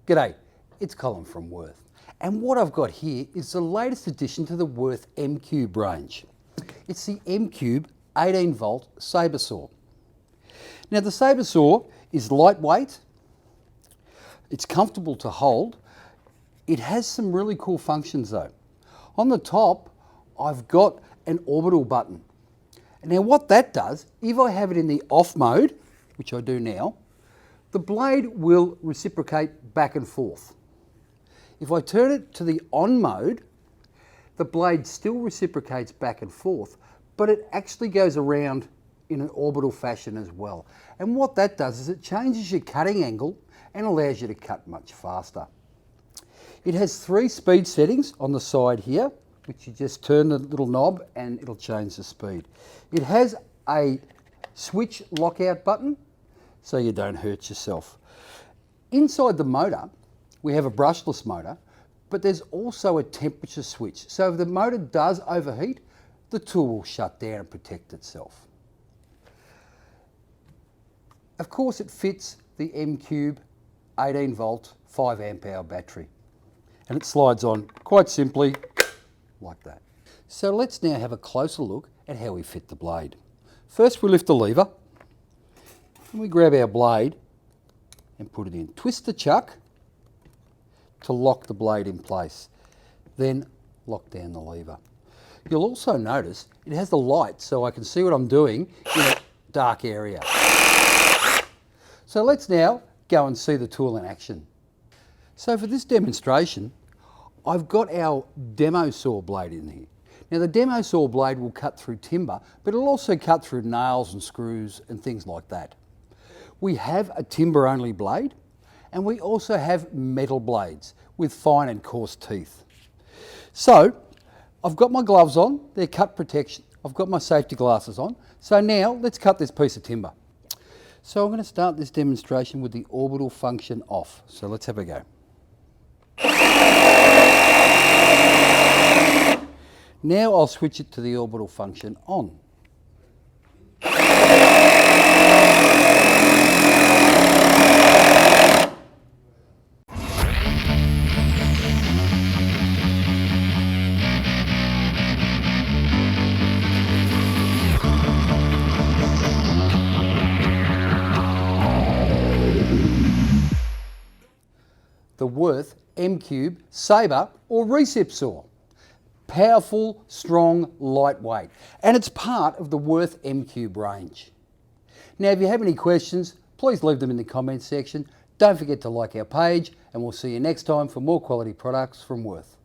G'day, it's Colin from Wurth, and what I've got here is the latest addition to the Wurth M-Cube range. It's the M-Cube 18 volt Sabre saw. Now the Sabre saw is lightweight, it's comfortable to hold, it has some really cool functions though. On the top I've got an orbital button. Now what that does, if I have it in the off mode, which I do now, the blade will reciprocate back and forth. If I turn it to the on mode, the blade still reciprocates back and forth, but it actually goes around in an orbital fashion as well. And what that does is it changes your cutting angle and allows you to cut much faster. It has 3 speed settings on the side here, which you just turn the little knob and it'll change the speed. It has a switch lockout button, so you don't hurt yourself. Inside the motor, we have a brushless motor, but there's also a temperature switch. So if the motor does overheat, the tool will shut down and protect itself. Of course, it fits the M-Cube 18 volt 5 amp hour battery, and it slides on quite simply like that. So let's now have a closer look at how we fit the blade. First, we lift the lever. And we grab our blade and put it in. Twist the chuck to lock the blade in place. Then lock down the lever. You'll also notice it has the light so I can see what I'm doing in a dark area. So let's now go and see the tool in action. So for this demonstration, I've got our demo saw blade in here. Now the demo saw blade will cut through timber, but it'll also cut through nails and screws and things like that. We have a timber only blade, and we also have metal blades with fine and coarse teeth. So I've got my gloves on, they're cut protection. I've got my safety glasses on. So now let's cut this piece of timber. So I'm going to start this demonstration with the orbital function off. So let's have a go. Now I'll switch it to the orbital function on. The Wurth M-Cube Sabre or recip saw. Powerful, strong, lightweight, and it's part of the Wurth M-Cube range. Now if you have any questions, please leave them in the comments section. Don't forget to like our page, and we'll see you next time for more quality products from Wurth.